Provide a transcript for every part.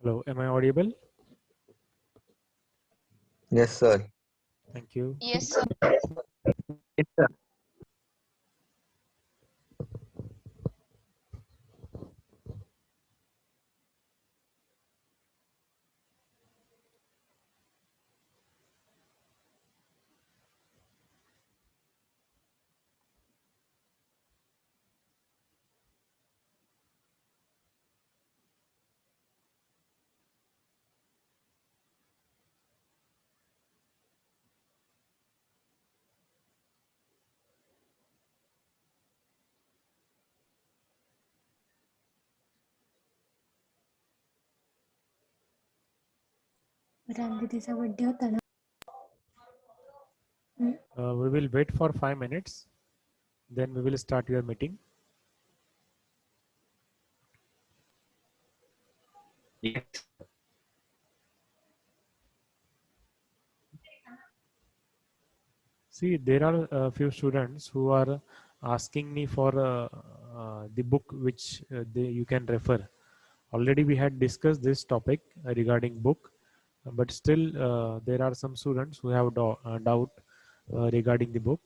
Hello, am I audible? Yes, sir. Thank you. Yes, sir. Yes, sir. रामदीदीचा birthday होता ना. We will wait for 5 minutes, then we will start your meeting. Yes. See, there are a few students who are asking me for the book which you can refer. Already we had discussed this topic regarding book, but still there are some students who have doubt regarding the book.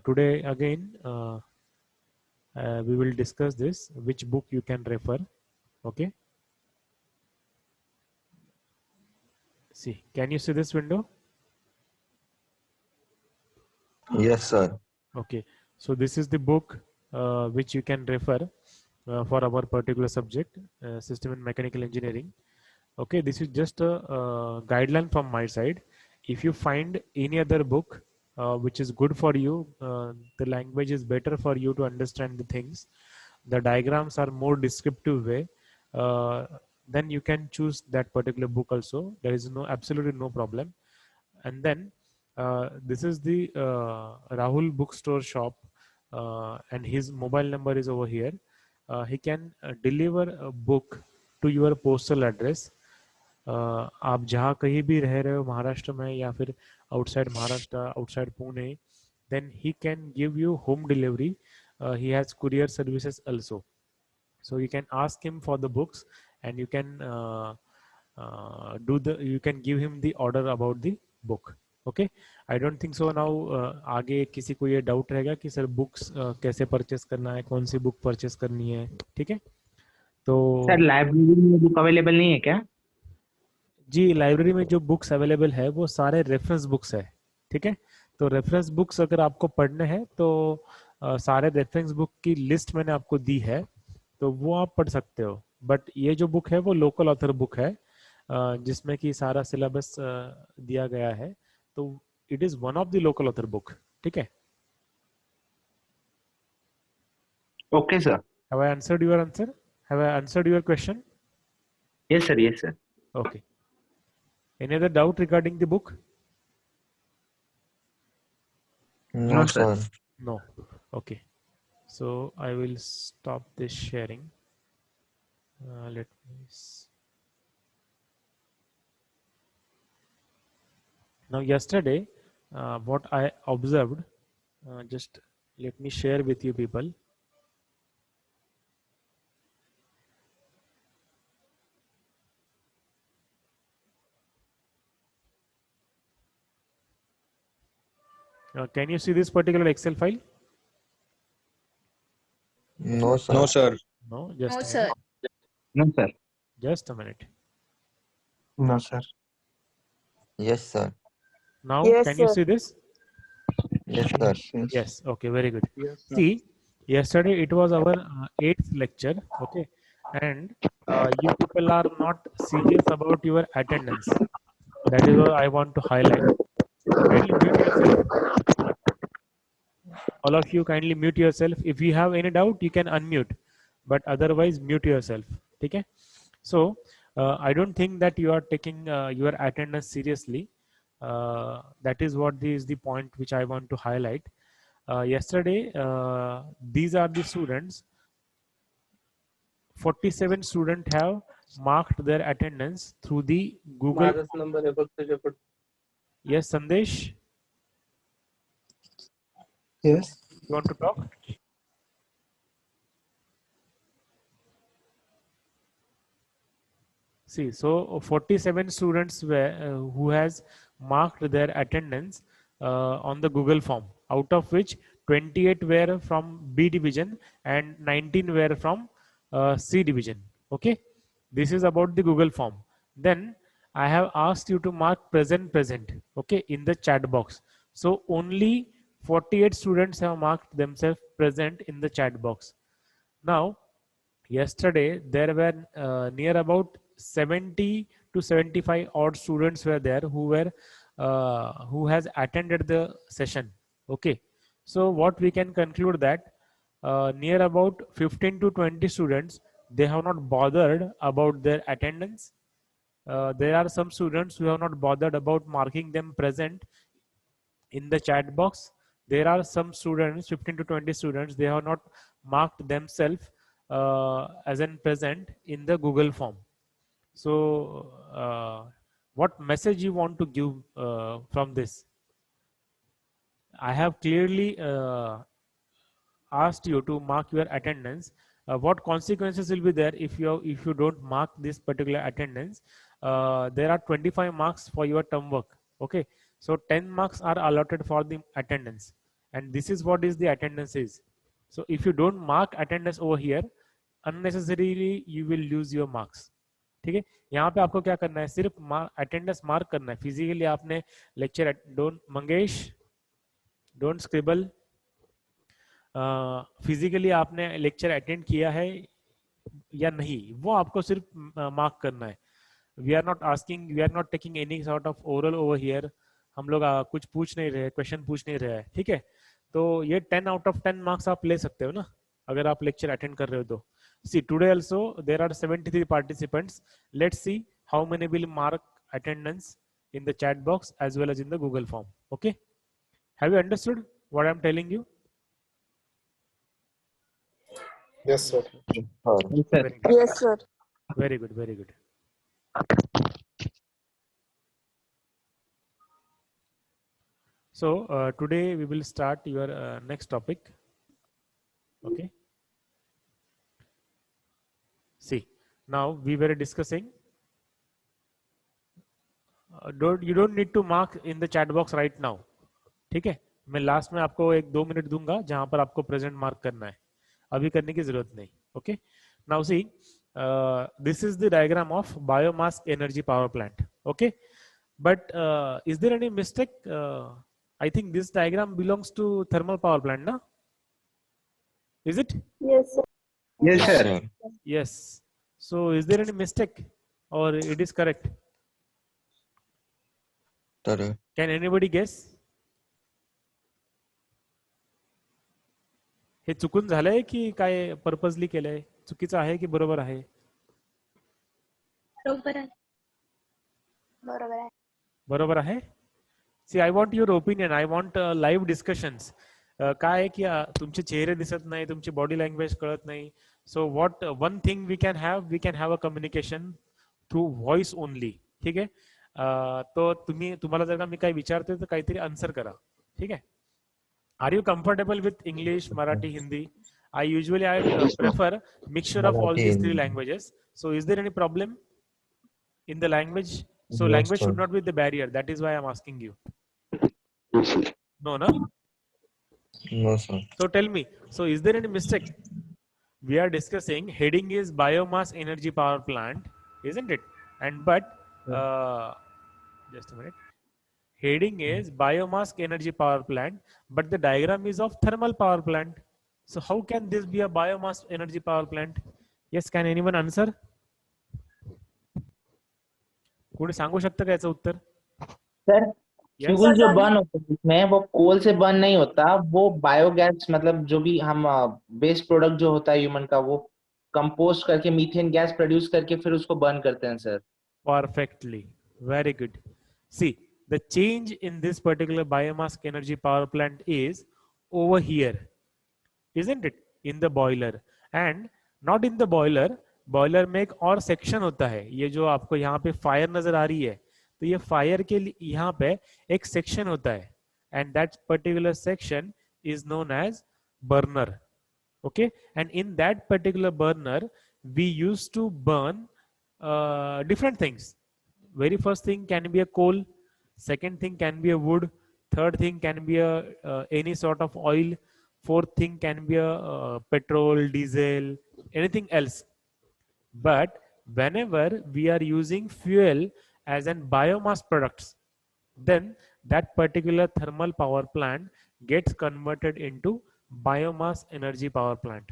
Today again we will discuss this, which book you can refer. Okay. See, can you see this window? Yes, sir. Okay, so this is the book which you can refer for our particular subject, system and mechanical engineering. Okay, this is just a guideline from my side. If you find any other book which is good for you, the language is better for you to understand the things, the diagrams are more descriptive way, then you can choose that particular book also. There is absolutely no problem. And then this is the Rahul bookstore shop, and his mobile number is over here. He can deliver a book to your postal address. आप जहाँ कहीं भी रह रहे हो महाराष्ट्र में या फिर outside Maharashtra, outside Pune, then he can give you home delivery. He has courier services also, so you can ask him for the books, and you can you can give him the order about the book. Okay, I don't think so now आगे किसी को ये doubt रहेगा कि sir books कैसे purchase करना है, कौन सी बुक परचेस करनी है. ठीक है, तो सर लाइब्रेरी में बुक अवेलेबल नहीं है क्या? जी, लाइब्रेरी में जो बुक्स अवेलेबल है वो सारे रेफरेंस बुक्स है. ठीक है, तो रेफरेंस बुक्स अगर आपको पढ़ने हैं तो सारे रेफरेंस बुक की लिस्ट मैंने आपको दी है, तो वो आप पढ़ सकते हो. बट ये जो बुक है वो लोकल ऑथर बुक है, जिसमें कि सारा सिलेबस दिया गया है, तो it is one of the local author book. ठीक है. Okay sir. Have I answered your answer? Have I answered your question? Yes sir, yes sir. Okay, any other doubt regarding the book? No, No, sir. sir. No. Okay, so I will stop this sharing. Let me now yesterday what I observed, just let me share with you people. Can you see this particular Excel file? No, sir. No, sir. No, just No, a sir. minute. No, sir. Just a minute. No, sir. Yes, sir. Now Yes, can you sir. see this? Yes, sir. Yes. Okay, very good. Yes, sir. See, yesterday it was our 8th lecture. Okay, and you people are not serious about your attendance. That is what I want to highlight. Kindly mute yourself. All of you kindly mute yourself. If you have any doubt, you can unmute, but otherwise mute yourself. Okay. So I don't think that you are taking your attendance seriously. That is what is the point which I want to highlight. Yesterday, these are the students. 47 students have marked their attendance through the Google. Yes, Sandesh, Yes. you want to talk? See, so 47 students were who has marked their attendance on the Google form, out of which 28 were from B division and 19 were from C division. Okay, this is about the Google form. Then I have asked you to mark present, okay, in the chat box. So only 48 students have marked themselves present in the chat box. Now, yesterday there were near about 70 to 75 odd students were there who has attended the session. Okay, so what we can conclude that near about 15 to 20 students, they have not bothered about their attendance. There are some students who have not bothered about marking them present in the chat box. There are some students, 15 to 20 students, they have not marked themselves as an present in the Google form. So what message you want to give from this? I have clearly asked you to mark your attendance. What consequences will be there if you don't mark this particular attendance? There are 25 marks for your term work. Okay, so 10 marks are allotted for the attendance, and this is what is the attendance is. So if you don't mark attendance over here, unnecessarily you will lose your marks. ठीक है, यहाँ पे आपको क्या करना है, सिर्फ attendance mark करना है. फिजिकली आपने lecture don't Mangesh don't scribble, physically आपने लेक्चर अटेंड किया है या नहीं, वो आपको सिर्फ मार्क करना है. We are not asking, we are not taking any sort of oral over here. हम लोग कुछ पूछ नहीं रहे, क्वेश्चन पूछ नहीं रहे हैं. ठीक है, तो ये 10 आउट ऑफ 10 मार्क्स आप ले सकते हो ना, अगर आप लेक्चर अटेंड कर रहे हो तो. See, today also there are 73 participants. Let's see how many will mark attendance in the chat box as well as in the Google form. Okay, have you understood what I'm telling you? Yes, sir. Yes, sir. Very good. Yes, sir. Very good, very good. So today we will start your next topic. Okay, see, now we were discussing you don't need to mark in the chat box right now. ठीक है, मैं last में आपको 1-2 minute दूंगा जहां पर आपको present mark करना है, अभी करने की जरूरत नहीं. Okay, now see, this is the diagram of biomass energy power plant. Okay, but is there any mistake? I think this diagram belongs to thermal power plant, na? Is it? Yes, sir. Yes, sir. Yes. So is there any mistake or it is correct? Sir, Can anybody guess? हे चुकून झालंय की काय purposely केलंय? चुकीचं आहे की बरोबर आहे? बरोबर आहे. बरोबर आहे. बरोबर आहे. See, I want your opinion. I want live discussions. काय आहे की तुमचे चेहरे दिसत नाही, तुमची बॉडी लँग्वेज कळत नाही. So what one thing we can have a communication through voice only. ठीक आहे, तो तुम्हाला जर का मी काही विचारते तर काहीतरी आन्सर करा. ठीक आहे, are you comfortable with English, Marathi, Hindi? I usually prefer mixture of all these 3 languages. So is there any problem in the language? So Yes, language sir. should not be the barrier. That is why I'm asking you. No, no. no, sir. So tell me. So is there any mistake? We are discussing heading is biomass energy power plant, isn't it? And but just a minute. Heading is biomass energy power plant, but the diagram is of thermal power plant. So how can this be a biomass energy power plant? Yes, can anyone answer? कोणी सांगू शकतं का याचं उत्तर? सर, Yes. Fuel जो burn होता है इसमें वो कोल से बर्न नहीं होता, वो बायोगैस, मतलब जो भी हम वेस्ट प्रोडक्ट जो होता है ह्यूमन का, वो कंपोस्ट करके मीथेन गैस प्रोड्यूस करके फिर उसको बर्न करते हैं sir. Perfectly. Very good. See, the change in this particular biomass energy power plant is over here, isn't it? In the boiler, and not in the boiler. Boiler में एक और section होता है. ये जो आपको यहाँ पे फायर नजर आ रही है, तो ये फायर के लिए यहाँ पे एक सेक्शन होता है, and that particular section is known as burner. Okay, and in that particular burner we use to burn different things. Very first thing can be a coal, second thing can be a wood, third thing can be a any sort of oil, fourth thing can be a petrol, diesel, anything else. But whenever we are using fuel as an biomass products, then that particular thermal power plant gets converted into biomass energy power plant.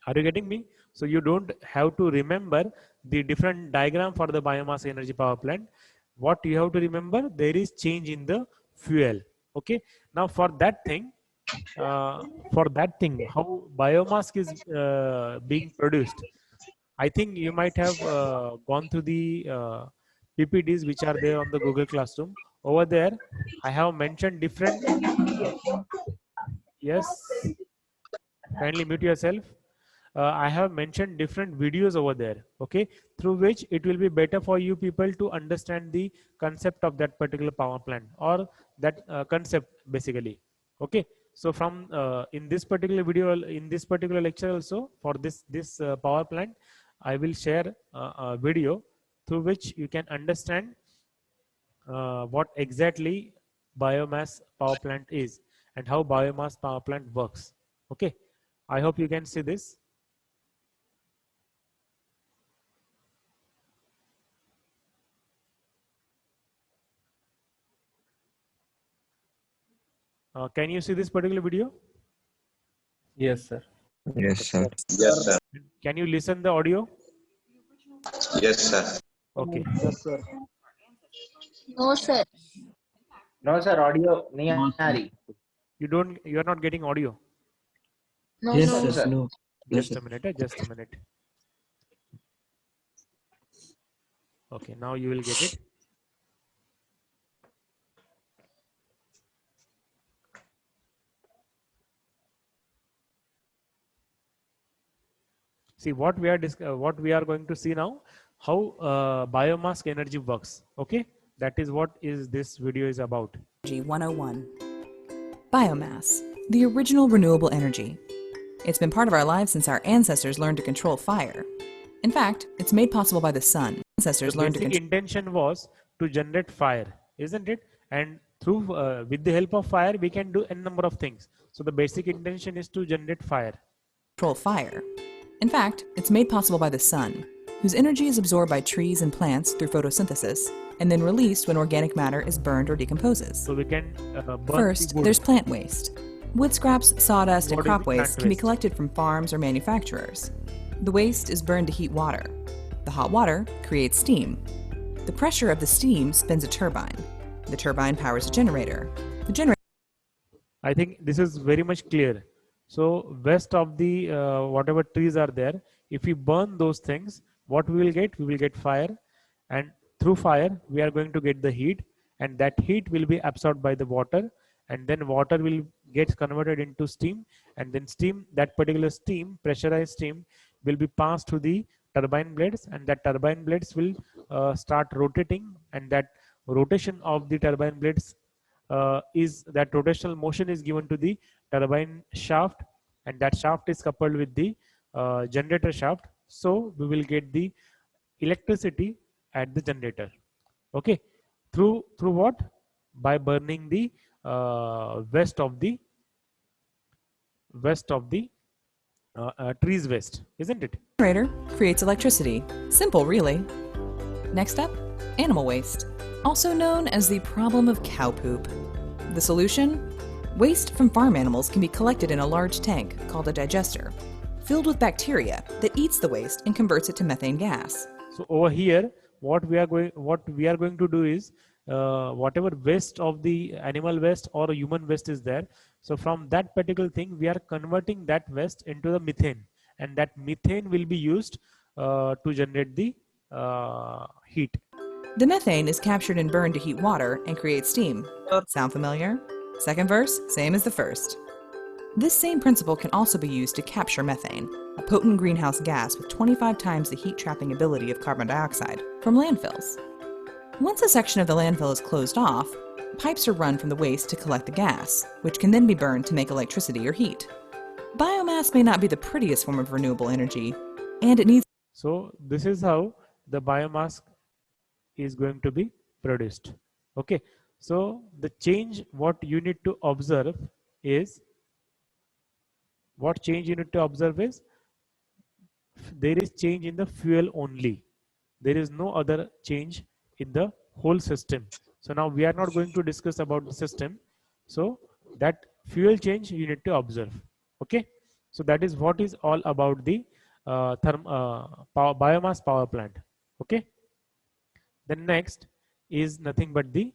Are you getting me? So you don't have to remember the different diagram for the biomass energy power plant. What you have to remember, there is change in the fuel. Okay. Now for that thing, how biomass is being produced, I think you might have gone through the PPTs which are there on the Google Classroom. Over there, I have mentioned different. Yes, kindly mute yourself. I have mentioned different videos over there, okay, through which it will be better for you people to understand the concept of that particular power plant or that concept basically. Okay, so from in this particular video, in this particular lecture also, for this power plant, I will share a video through which you can understand what exactly biomass power plant is and how biomass power plant works. Okay, I hope you can see this. Can you see this particular video? Yes, sir. Yes, sir. Yes, sir. Can you listen the audio? Yes, sir. Okay. Yes, sir. No, sir. No sir, audio नहीं आ रही. You are not getting audio. No, Yes, sir. sir. No. Just a minute. Just a minute. Okay, now you will get it. See what we are going to see now, how biomass energy works. Okay, that is what is this video is about. Energy 101. Biomass, the original renewable energy. It's been part of our lives since our ancestors learned to control fire. In fact, it's made possible by the sun. Ancestors The learned to basic control intention was to generate fire, isn't it? And through with the help of fire, we can do n number of things. So the basic intention is to generate fire. fire. In fact, it's made possible by the sun, whose energy is absorbed by trees and plants through photosynthesis, and then released when organic matter is burned or decomposes. So we can burn First, the wood. there's plant waste. Wood scraps, sawdust, and What is crop the plant waste can be waste? collected from farms or manufacturers. The waste is burned to heat water. The hot water creates steam. The pressure of the steam spins a turbine. The turbine powers a generator. The generator I think this is very much clear. So west of the whatever trees are there, if we burn those things, what we will get? We will get fire, and through fire we are going to get the heat, and that heat will be absorbed by the water, and then water will get converted into steam, and then steam, that particular steam, pressurized steam, will be passed to the turbine blades, and that turbine blades will start rotating, and that rotation of the turbine blades is that rotational motion is given to the turbine shaft, and that shaft is coupled with the generator shaft, so we will get the electricity at the generator. Okay, through what? By burning the west of the trees waste, isn't it? generator creates electricity. Simple, really. Next up, animal waste, also known as the problem of cow poop. The solution? Waste from farm animals can be collected in a large tank called a digester, filled with bacteria that eats the waste and converts it to methane gas. So over here, what we are going to do is whatever waste of the animal waste or human waste is there. So from that particular thing, we are converting that waste into the methane, and that methane will be used to generate the heat. The methane is captured and burned to heat water and create steam. Sound familiar? Second verse, same as the first. This same principle can also be used to capture methane, a potent greenhouse gas with 25 times the heat-trapping ability of carbon dioxide, from landfills. Once a section of the landfill is closed off, pipes are run from the waste to collect the gas, which can then be burned to make electricity or heat. Biomass may not be the prettiest form of renewable energy, and it needs So this is how the biomass is going to be produced. Okay, so the change what you need to observe is, there is change in the fuel only. There is no other change in the whole system. So now we are not going to discuss about the system. So that fuel change you need to observe. Okay, so that is what is all about the biomass power plant. Okay, the next is nothing but the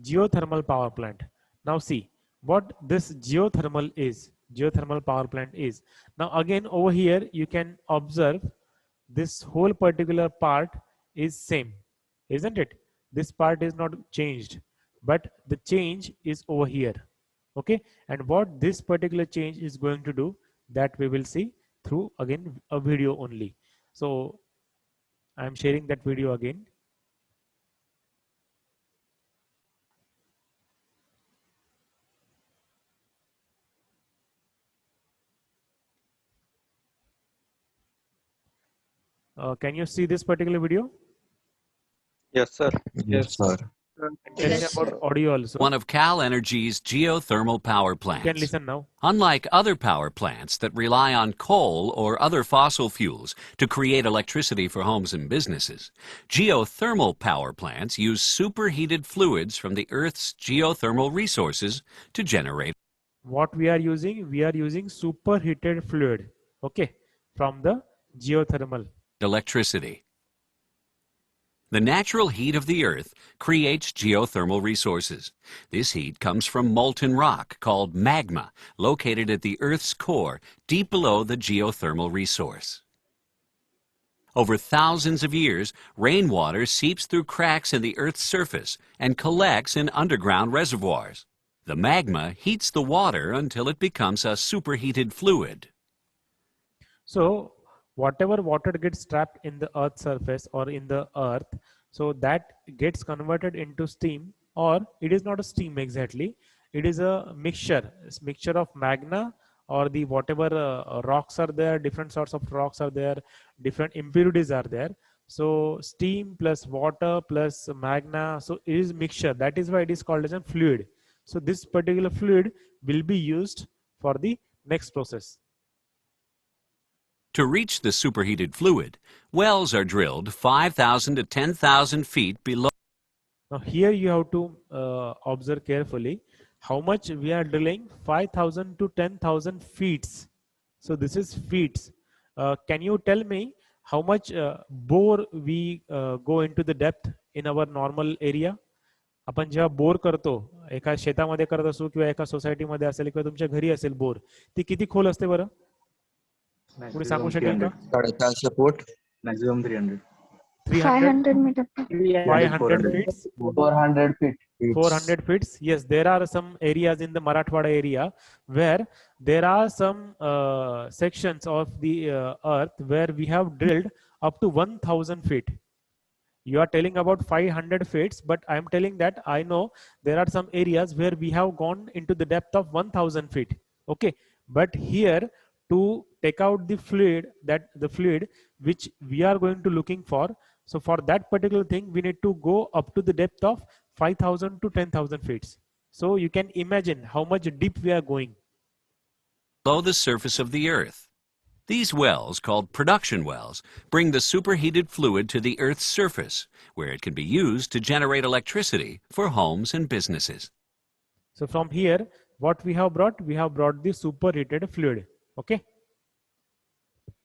geothermal power plant. Now see what this geothermal power plant is. Now again over here you can observe this whole particular part is same, isn't it? This part is not changed, but the change is over here. Okay, and what this particular change is going to do, that we will see through again a video only. So I am sharing that video again. Can you see this particular video? Yes, sir. Yes, sir. And tell me Yes, about sir. audio also. One of Cal Energy's geothermal power You can plants. listen now. Unlike other power plants that rely on coal or other fossil fuels to create electricity for homes and businesses, geothermal power plants use superheated fluids from the Earth's geothermal resources to generate What we are using superheated fluid, okay, from the geothermal. electricity. The natural heat of the Earth creates geothermal resources. This heat comes from molten rock called magma, located at the Earth's core, deep below the geothermal resource. Over thousands of years, rainwater seeps through cracks in the Earth's surface and collects in underground reservoirs. The magma heats the water until it becomes a superheated fluid. So whatever water gets trapped in the earth's surface or in the earth, so that gets converted into steam, or it is not a steam exactly, it is a mixture of magma or the whatever rocks are there, different sorts of rocks are there, different impurities are there. So steam plus water plus magma, so it is mixture. That is why it is called as a fluid. So this particular fluid will be used for the next process. To reach the superheated fluid, wells are drilled 5,000 to 10,000 feet below. Now here you have to observe carefully how much we are drilling, 5,000 to 10,000 feet. So this is feet. Can you tell me how much bore we go into the depth in our normal area? आपण जेव्हा bore करतो, एका शेतामध्ये करत असू किंवा एका सोसायटीमध्ये असेल किंवा तुमच्या घरी असेल बोर, ती किती खोल असते बरं? कोणी सांगू शकेल का? 450 फूट. Maximum 300. 500 meter. 500 feet. 400 feet. 400 feet. Yes, there are some areas in the Marathwada area where there are some sections of the earth where we have drilled up to 1,000 feet. You are telling about 500 feet, but I am telling that I know there are some areas where we have gone into the depth of 1,000 feet. Okay, but here to take out the fluid, which we are going to looking for, so for that particular thing we need to go up to the depth of 5,000 to 10,000 feet. So you can imagine how much deep we are going. Below the surface of the Earth. These wells, called production wells, bring the superheated fluid to the Earth's surface, where it can be used to generate electricity for homes and businesses. So from here, what we have brought the superheated fluid. Okay.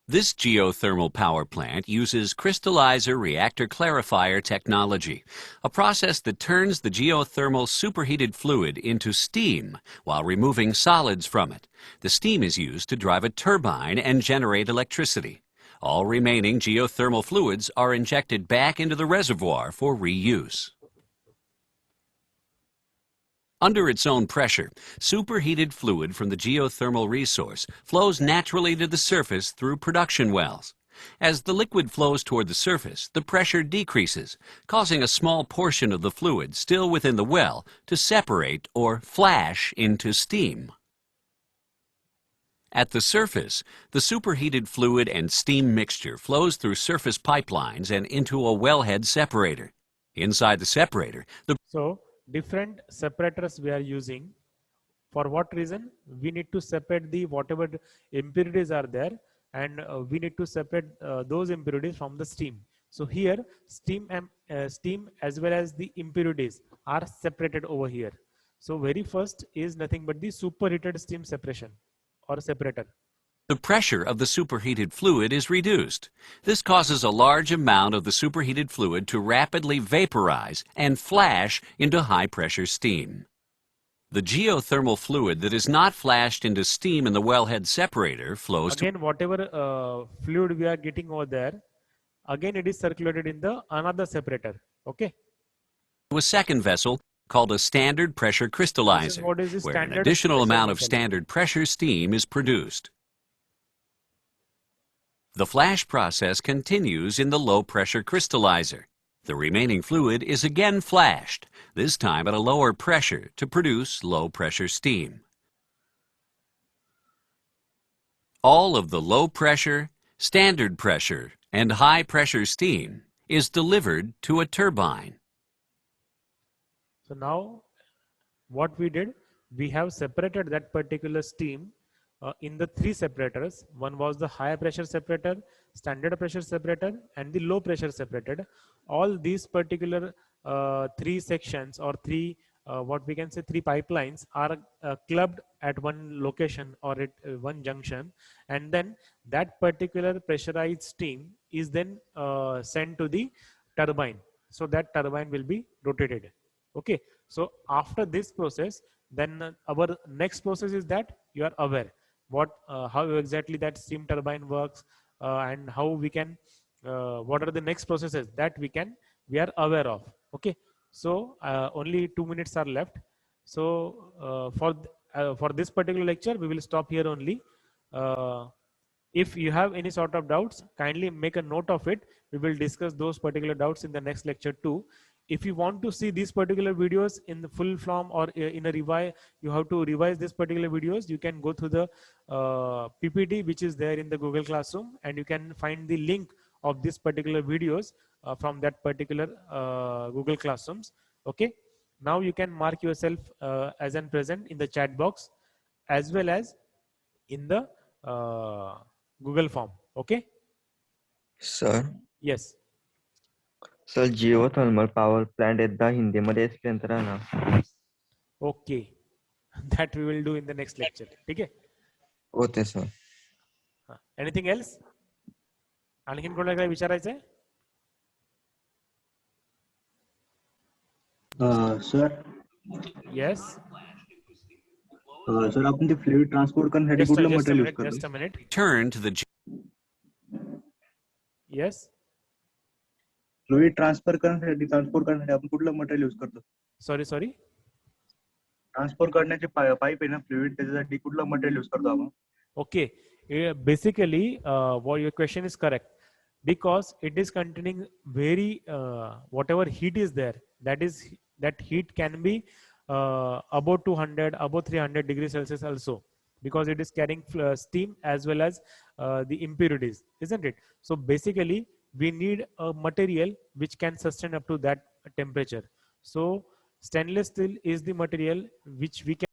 This geothermal power plant uses crystallizer reactor clarifier technology, a process that turns the geothermal superheated fluid into steam while removing solids from it. The steam is used to drive a turbine and generate electricity. All remaining geothermal fluids are injected back into the reservoir for reuse. Under its own pressure, superheated fluid from the geothermal resource flows naturally to the surface through production wells. As the liquid flows toward the surface, the pressure decreases, causing a small portion of the fluid still within the well to separate or flash into steam. At the surface, the superheated fluid and steam mixture flows through surface pipelines and into a wellhead separator. Inside the separator, the So different separators we are using. For what reason? We need to separate the whatever impurities are there, and we need to separate those impurities from the steam. So here steam as well as the impurities are separated over here. So very first is nothing but the superheated steam separation or separator. The pressure of the superheated fluid is reduced. This causes a large amount of the superheated fluid to rapidly vaporize and flash into high-pressure steam. The geothermal fluid that is not flashed into steam in the wellhead separator flows to Again, whatever fluid we are getting over there, again it is circulated in the another separator. Okay. a second vessel called a standard pressure crystallizer, what is the where an standard additional pressure amount of vessel. standard pressure steam is produced. The flash process continues in the low-pressure crystallizer. The remaining fluid is again flashed, this time at a lower pressure to produce low-pressure steam. All of the low-pressure, standard pressure, and high-pressure steam is delivered to a turbine. So now what we did, we have separated that particular steam in the three separators. One was the high pressure separator, standard pressure separator, and the low pressure separator. All these particular three sections or three what we can say three pipelines are clubbed at one location or at one junction, and then that particular pressurized steam is then sent to the turbine. So that turbine will be rotated. Okay, so after this process, then our next process is that you are aware what how exactly that steam turbine works, and how we can what are the next processes that we are aware of. Okay, so only 2 minutes are left. So for this particular lecture we will stop here only. If you have any sort of doubts, kindly make a note of it. We will discuss those particular doubts in the next lecture too. If you want to see these particular videos in the full form or in a revise, you have to revise this particular videos. You can go through the PPT which is there in the Google Classroom, and you can find the link of this particular videos from that particular Google Classrooms. Okay, now you can mark yourself as an present in the chat box as well as in the Google form. Okay. Sir Yes. Sir geothermal power plant एकदा हिंदीमध्ये explain करा ना. Okay. That we will do in the next lecture. ठीक आहे. होते sir. Anything else? आणखीन कोणाला काही विचारायचं आहे? Sir Yes. सर आपण ते फ्लुइड ट्रान्सपोर्ट करण्यासाठी Just a, कुठलं just a material use minute. करतो? Just a minute. Turn to the Yes. Fluid transport करण्यासाठी आपण कुठलं मटेरियल यूज करतो? Sorry. ट्रान्सपोर्ट करण्याचे पाईप आहे ना फ्लुइड, त्याच्यासाठी कुठलं मटेरियल यूज करतो आपण? Okay. Basically, what your question is correct, because it is containing very whatever heat is there. That heat can be above 200, above 300 degrees Celsius also, because it is carrying steam as well as the impurities, isn't it? So basically, we need a material which can sustain up to that temperature. So stainless steel is the material which we can